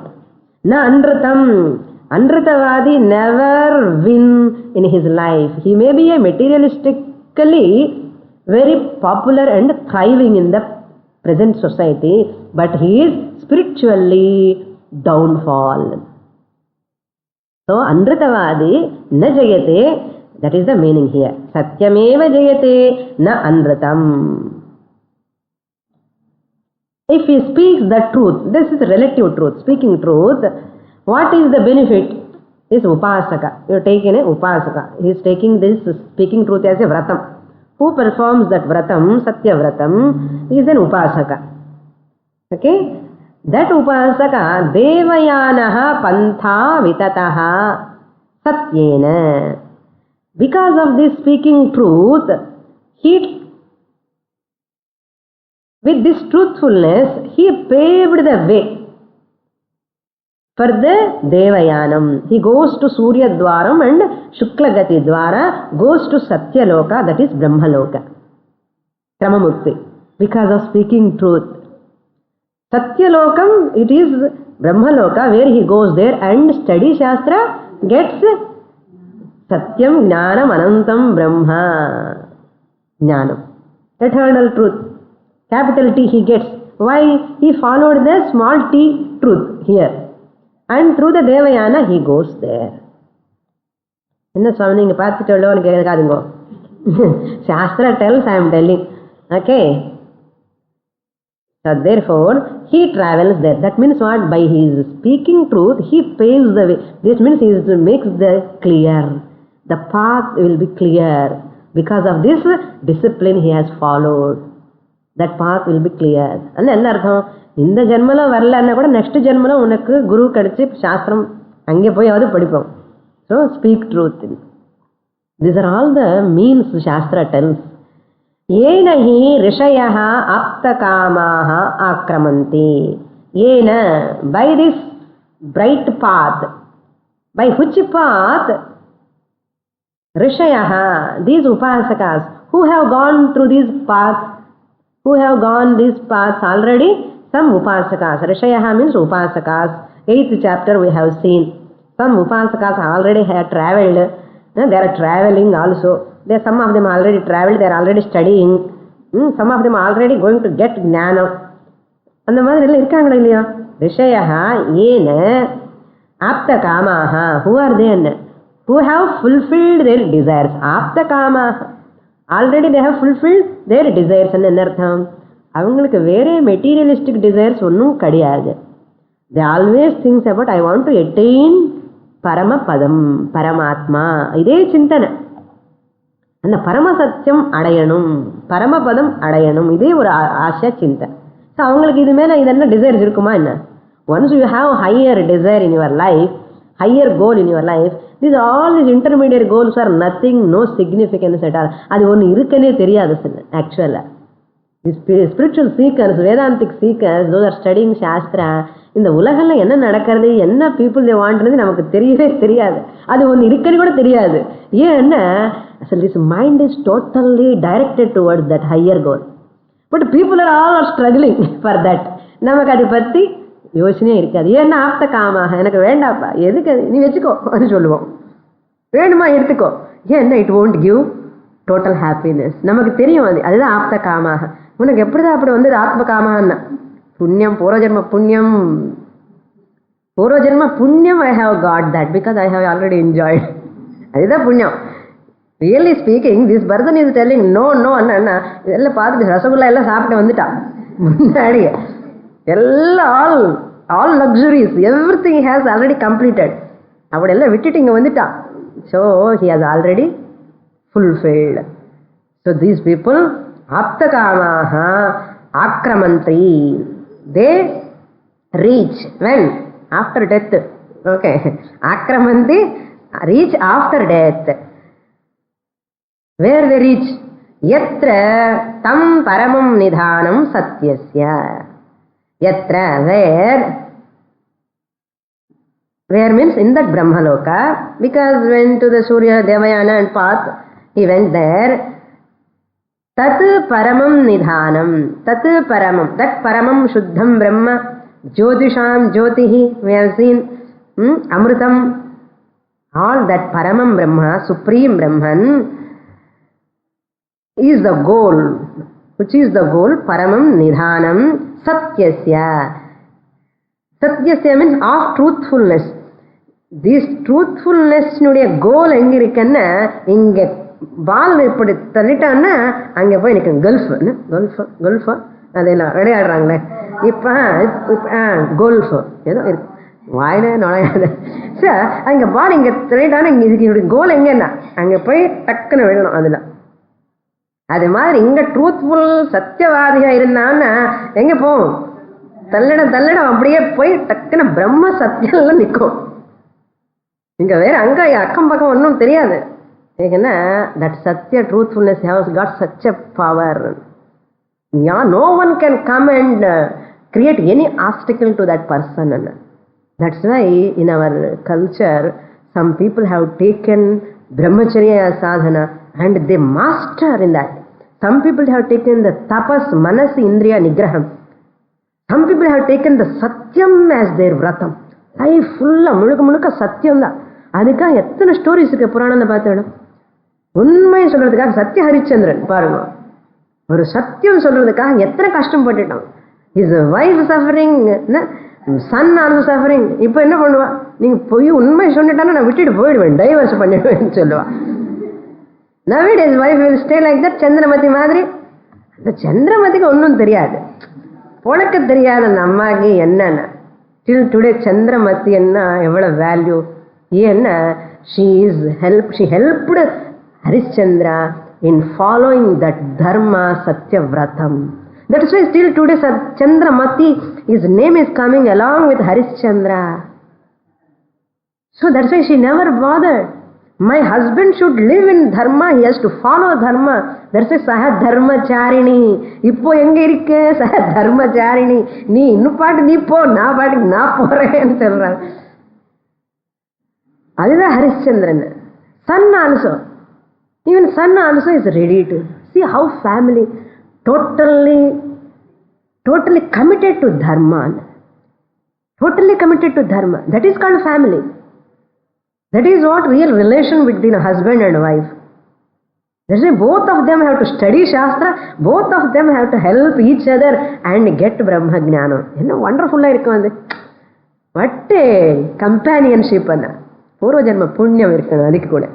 Na anratam. Anratavadi never win in his life. He may be a materialistically very popular and thriving in the present society, but he is spiritually downfall. So Anratavadi na jayate, that is the meaning here. Satyameva jayate na anratam. If he speaks the truth, this is relative truth, speaking truth, what is the benefit? Is upasaka. You are taking a upasaka. He is taking this speaking truth as a vratam. Who performs that vratam, satya vratam, is an upasaka. Okay? That upasaka, devayanaha pantha vitataha satyena. Because of this speaking truth, with this truthfulness, he paved the way for the Devayanam. He goes to Surya Dwaram and Shuklagati Dwara goes to Satyaloka, that is Brahmaloka. Kramamukti. Because of speaking truth. Satyalokam, it is Brahmaloka where he goes there and study Shastra, gets Satyam Jnanam Anantam Brahma. Jnanam. Eternal truth. Capital T he gets. Why? He followed the small t truth here. And through the Devayana he goes there. என்ன சுவாமி நீங்க பார்த்துட்டோன்னு கேட்காதுங்கோ. Shastra tells, I am telling. Okay. So therefore he travels there. That means what? By his speaking truth he paves the way. This means he makes the clear. The path will be clear. Because of this discipline he has followed. That path will be clear. And என்ன அர்த்தம்? இந்த ஜென்மல வரலன்னா கூட next ஜென்மல உனக்கு குரு கிடைச்சி சாஸ்திரம் அங்கே போயாவது படிப்போம். So speak truth. These are all the means Shastra tells. येन हि ऋषयः आप्तकामाः आक्रमन्ति. येन, by this bright path, by which path? Rishayaha, these upasakas who have gone through these paths, who have gone these paths already, some upasakas. Rishayaha means upasakas. 8th chapter we have seen. Some upasakas already have travelled. They are travelling also. Some of them already travelled, they are already studying. Some of them are already going to get jnana. அந்த மாதிரி எல்லாம் இருக்காங்களா இல்லையா? ரிஷயஹா ஏன ஆப்தகாமாஹா, who are they? Who have fulfilled their desires. ஆப்தகாமாஹா, already they have fulfilled their desires. என்ன அர்த்தம்? அவங்களுக்கு வேற மெட்டீரியலிஸ்டிக் டிசைர்ஸ் ஒன்றும் கிடையாது. They always think about I want to attain பரமபதம், பரமாத்மா. இதே சிந்தனை, அந்த பரமசத்தியம் அடையணும், பரமபதம் அடையணும், இதே ஒரு ஆசை சிந்தை. ஸோ அவங்களுக்கு இது மேலே இதெல்லாம் டிசைர்ஸ் இருக்குமா என்ன? Once you have higher desire in your life, higher goal in your life, these all these intermediate goals are nothing, no significance at all. அது ஒன்று இருக்கனே தெரியாது ஆக்சுவலாக. Spiritual seekers, Vedantic seekers, those are studying Sastra, இந்த உலகில் என்ன நடக்கிறது, என்ன people they வாண்ட்றது நமக்கு தெரியவே தெரியாது. அது ஒன்று இருக்கன்னு கூட தெரியாது. ஏன்னா this mind is totally directed towards that higher goal. But people are all struggling for that. நமக்கு அதை பற்றி யோசனையே இருக்காது. ஏன்னா ஆப்த காமாக, எனக்கு வேண்டாப்பா, எதுக்கு நீ வச்சுக்கோ அது சொல்லுவோம், வேணுமா எடுத்துக்கோ. ஏன்னா it won't give total happiness. நமக்கு தெரியும் அதுதான் ஆப்த காமாக. உனக்கு எப்படிதான் அப்படி வந்தது ஆத்ம காமான்னா? புண்ணியம், பூர்வஜன்ம புண்ணியம், பூர்வஜன்ம புண்ணியம். I have got that because I have already enjoyed. அதுதான் புண்ணியம். Really speaking this person is telling no no அண்ணா. இதெல்லாம் பார்த்துட்டு ரசகுல்லா எல்லாம் சாப்பிட்டு வந்துட்டான் முன்னாடி. எல்லாம் all luxuries, every thing has already completed. அப்படி எல்லாம் விட்டுட்டு இங்கே வந்துட்டான். So he has already fulfilled. So these people ஆப்தகாமாக ஆக்ரமந்தி, they reach when after death. Okay, ஆக்ரமந்தி reach after death. Where they reach? Yatra tam paramam nidhanam satyasya. Yatra, where means in that Brahmaloka, because went to the Surya Devayana and path, he went there. Tat paramam nidhanam, tat paramam, that paramam shuddham brahma, jyotisham jyotihi, we have seen, amrutam, all that paramam brahma, supreme Brahman, is the goal. Which is the goal? Paramam nidhanam satyasya. Satyasya means of truthfulness. This truthfulness nuடைய கோல் எங்க இருக்குன்னா, இங்க பால் இப்படி தள்ளிட்டான்னா அங்கே போய் நிற்கும். Gulf அதெல்லாம் விளையாடுறாங்களே இப்போ, golf ஏதோ இருக்கு வாயில நுழையாது. சார் அங்கே பால் இங்கே தள்ளிட்டானா இங்கே இதுக்கு கோல் எங்கன்னா அங்கே போய் டக்குன்னு விழணும். அதில் அது மாதிரி இங்க ட்ரூத்ஃபுல் சத்தியவாதியா இருந்தான்னா எங்க போகும்? தள்ளிட அப்படியே போய் டக்குன்னு பிரம்ம சத்தியம் நிற்கும். இங்க வேற அங்க அக்கம் பக்கம் ஒன்றும் தெரியாது. ஏன்னா தட் சத்திய truthfulness has got such a power. No one can come and create any obstacle to that person. That's why in our culture some people have taken brahmacharya sadhana and they master in that. Some people have taken the tapas, manas, indriya, nigraham. Some people have taken the satyam as their vratam. Life full முழுக்க சத்தியம் தான். அதுக்காக எத்தனை stories இருக்கு புராணத்தை பார்த்துடும். உண்மையை சொல்றதுக்காக சத்திய ஹரிச்சந்திரன் பாருங்க, ஒரு சத்தியம் சொல்றதுக்காக எத்தனை கஷ்டப்பட்டுட்டான். His wife suffering, son also suffering. இப்போ என்ன பண்ணுவா? நீங்க போய் உண்மை சொன்னிட்டானா நான் விட்டுட்டு போயிடுவேன், டைவர்ஸ் பண்ணிடுவேன்னு சொல்லுவா. Nowadays wife will stay like that. Chandramathi மாதிரி. அந்த சந்திரமதிக்கு ஒன்றும் தெரியாது, பொழக்க தெரியாது அந்த அம்மாக்கு என்னென்ன. டில் டுடே சந்திரமதி என்ன எவ்வளோ வேல்யூ. ஏன்னா she helped Harishchandra in following that dharma satyavratam. That is why still today Chandramati, his name is coming along with Harishchandra. So that's why she never bothered. My husband should live in dharma, he has to follow dharma. That's a sahadharmachariणी. இப்போ எங்க இருக்க சஹதர்மச்சாரிணி, நீ இன்னும் பாட்டு நீ போ, நான் பாட்டுக்கு நான் போறேன்னு சொல்றாங்க. அதுதான் Harichandran. Son also, even son also is ready to see how family totally committed to dharma. Totally committed to dharma. That is called family. That is what real relation between a husband and wife. That's why both of them have to study Shastra, both of them have to help each other and get Brahma Jnana. என்ன wonderful இருக்கும் அது. What a companionship அண்ணா. பூர்வ ஜென்ம புண்ணியம் இருக்கணும் அதுக்கு கூட.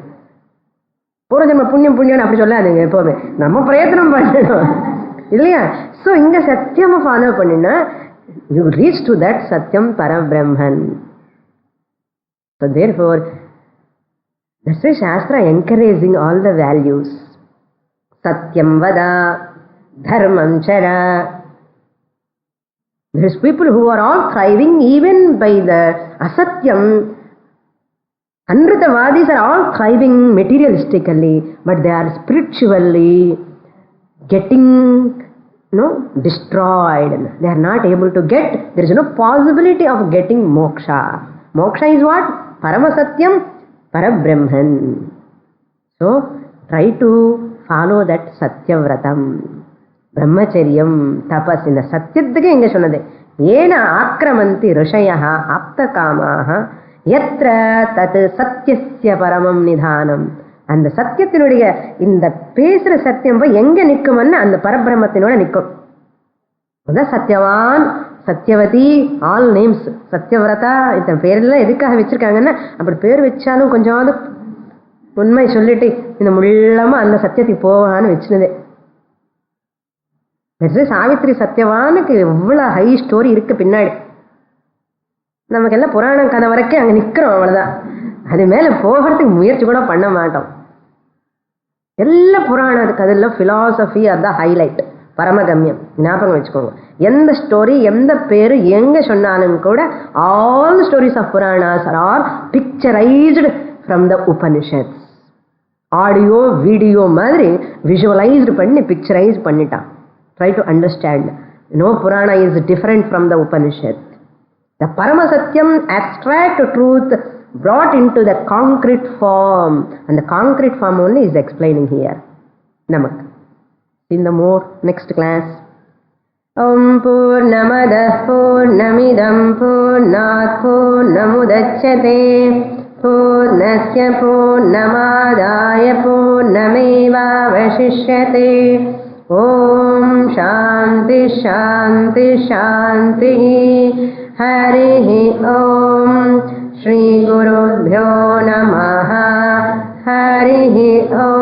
பூர்வ ஜென்ம புண்ணியம் அப்படி சொல்லாதீங்க எப்பவுமே. நம்ம பிரயத்தனம் பண்ணணும் இல்லையா? ஸோ இங்க சத்தியமா ஃபாலோ பண்ணினா you reach to that Satyam Parabrahman. So therefore, that's why Shastra encouraging all the values. Satyam vada, dharmam chara. There's people who are all thriving even by the asatyam. Anritavadis are all thriving materialistically, but they are spiritually getting destroyed. They are not able to get, there is no possibility of getting moksha. Moksha is what? Paramasatyam, Parabrahman. So, try to follow that Satyavratam. Brahmacharyam, tapas. In the Satyadhike inga sonnade. Yena akramanti rishayaha aptakamaha yatra tat satyasya paramam nidhanam. அந்த சத்தியத்தினுடைய இந்த பேசுற சத்தியம் போய் எங்க நிற்கும்னா அந்த பரபிரம்மத்தினோட நிற்கும். அதான் Satyavan, Satyavati, all names. சத்யவிரதா இத்தனை பேரெல்லாம் எதுக்காக வச்சிருக்காங்கன்னா, அப்படி பேர் வச்சாலும் கொஞ்சமாவது உண்மை சொல்லிட்டு இந்த முள்ளமா அந்த சத்தியத்துக்கு போவான்னு வச்சுனதே. சாவித்ரி சத்யவானுக்கு எவ்வளவு ஹை ஸ்டோரி இருக்கு பின்னாடி. நமக்கெல்லாம் புராண கதை வரைக்கும் அங்க நிக்கிறோம், அவ்வளவுதான். அது மேல போகிறதுக்கு முயற்சி கூட பண்ண மாட்டோம். எல்லா புராண கதையில பிலாசபி அதான் ஹைலைட், பரமகம்யம். ஞாபகம் வச்சுக்கோங்க. எந்த ஸ்டோரி எந்த பேரு எங்க சொன்னாலும் கூட all stories of Puranas are picturised from the Upanishads. Audio video மாதிரி விஷுவலைஸ்டு பண்ணி பிக்சரைஸ் பண்ணிட்டான். Try to understand. No Purana is different from the Upanishad. The பரமசத்தியம் abstract truth brought into the concrete form, and the concrete form only is explaining here. Namak. In the more next class. Om Purnamadah Purnamidam Purnat Purnamudachyate Purnasya Purnamadaya Purnameva Vashishyate. Om Shanti Shanti Shanti. Harihi Om. Shri Gurubhyo Namaha. Harihi Om.